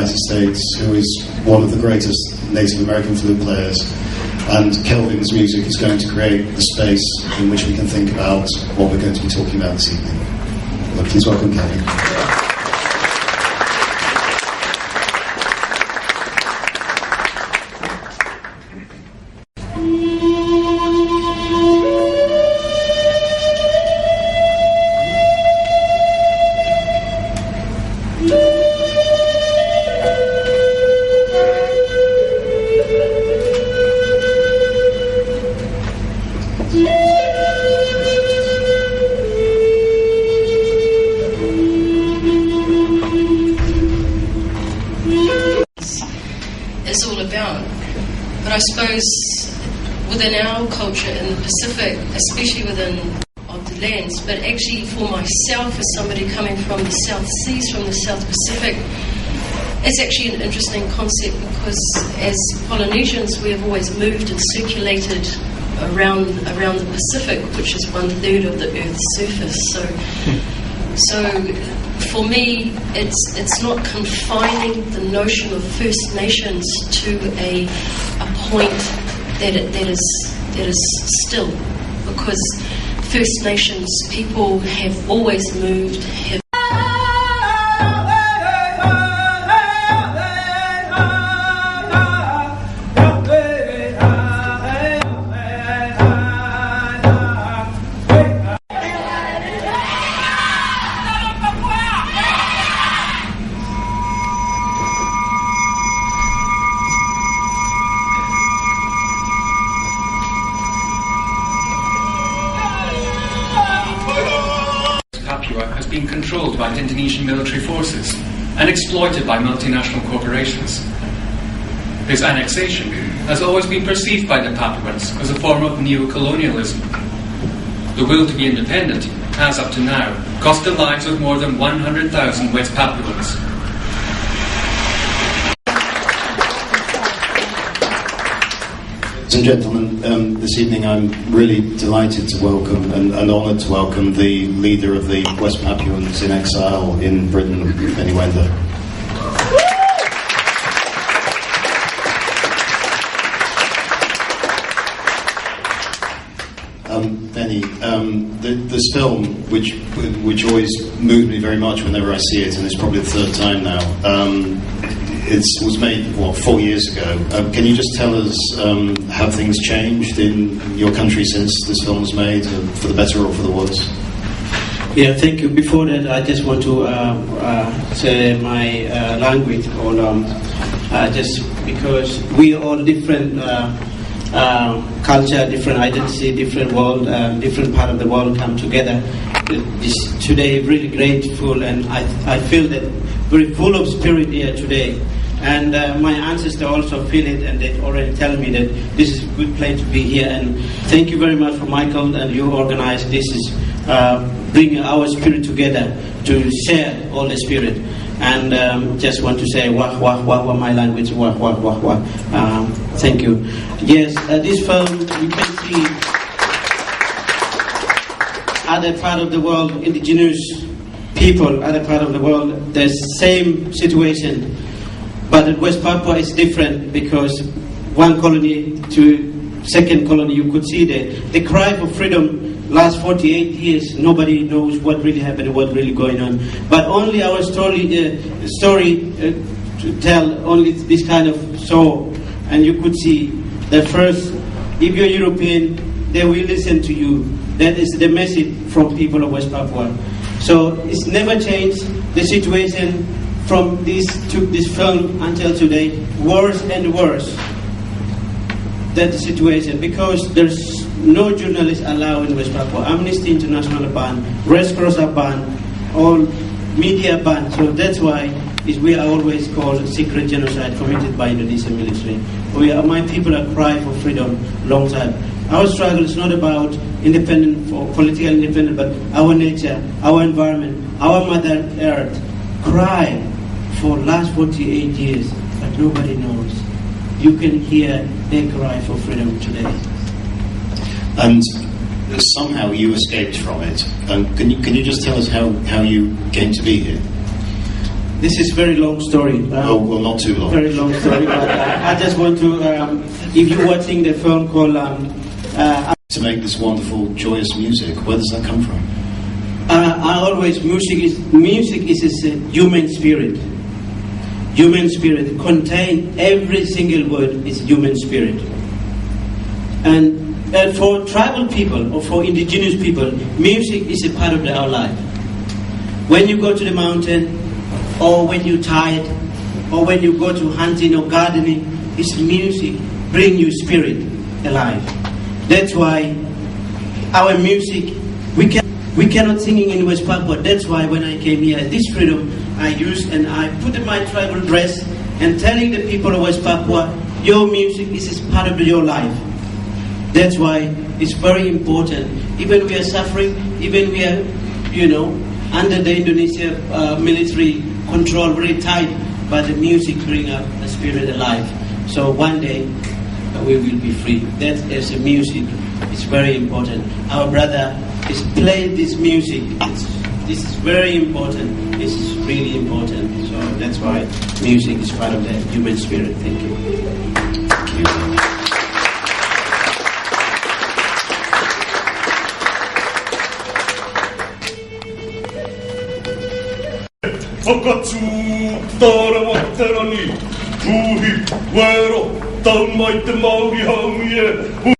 United States, who is one of the greatest Native American flute players. And Kelvin's music is going to create the space in which we can think about what we're going to be talking about this evening. Well, please welcome Kelvin. Is all about. But I suppose within our culture in the Pacific, especially within of the lands, but actually for myself as somebody coming from the South Seas, from the South Pacific, it's actually an interesting concept because as Polynesians we have always moved and circulated around the Pacific, which is 1/3 of the Earth's surface. So for me, it's not confining the notion of First Nations to a point that is still, because First Nations people have always moved. Papua has been controlled by the Indonesian military forces and exploited by multinational corporations. This annexation has always been perceived by the Papuans as a form of neo-colonialism. The will to be independent has, up to now, cost the lives of more than 100,000 West Papuans. Ladies and gentlemen, this evening I'm really delighted to welcome and honoured to welcome the leader of the West Papuans in exile in Britain, Wenda. Benny, this film, which always moved me very much whenever I see it, and it's probably the third time now. It was made, 4 years ago. Can you just tell us how things changed in your country since this film was made, for the better or for the worse? Yeah, thank you. Before that, I just want to say my language, just because we are all different culture, different identity, different world, different part of the world come together. Today, really grateful, and I feel that very full of spirit here today. And my ancestors also feel it, and they already tell me that this is a good place to be here. And thank you very much for Michael, and you organized this is bringing our spirit together to share all the spirit. And just want to say wah wah wah wah, my language, wah wah wah wah. Thank you. Yes, this film you can see other part of the world, indigenous people, other part of the world, the same situation. But at West Papua is different because one colony to second colony, you could see the cry for freedom. Last 48 years, nobody knows what really happened, what really going on. But only our story to tell only this kind of soul. And you could see the first, if you're European, they will listen to you. That is the message from people of West Papua. So it's never changed. The situation from this film until today, worse and worse. That situation, because there's no journalists allowed in West Papua. Amnesty International banned, Red Cross are banned, all media banned. So that's why we are always called secret genocide committed by Indonesian military. My people are crying for freedom long time. Our struggle is not about independent, for political independence, but our nature, our environment, our Mother Earth cry for last 48 years, but nobody knows. You can hear their cry for freedom today. And somehow you escaped from it. Can you just tell us how you came to be here? This is very long story. Oh, well, not too long. Very long story, but I just want to, if you're watching the film called... to make this wonderful, joyous music, where does that come from? Music is a human spirit. Human spirit. Contain every single word is human spirit. And for tribal people or for indigenous people, music is a part of our life. When you go to the mountain, or when you're tired, or when you go to hunting or gardening, it's music bring your spirit alive. That's why our music, we cannot sing in West Papua. That's why when I came here, this freedom I used and I put in my tribal dress and telling the people of West Papua, your music is part of your life. That's why it's very important. Even we are suffering, even we are, under the Indonesia military control, very tight, but the music bring up the spirit alive. So one day we will be free. That is the music. It's very important. Our brother is playing this music. This is very important. This is really important. So that's why music is part of the human spirit. Thank you. Thank you. 바깥수 따라왔더니 두히 외로 땅마이때 마을이 항위에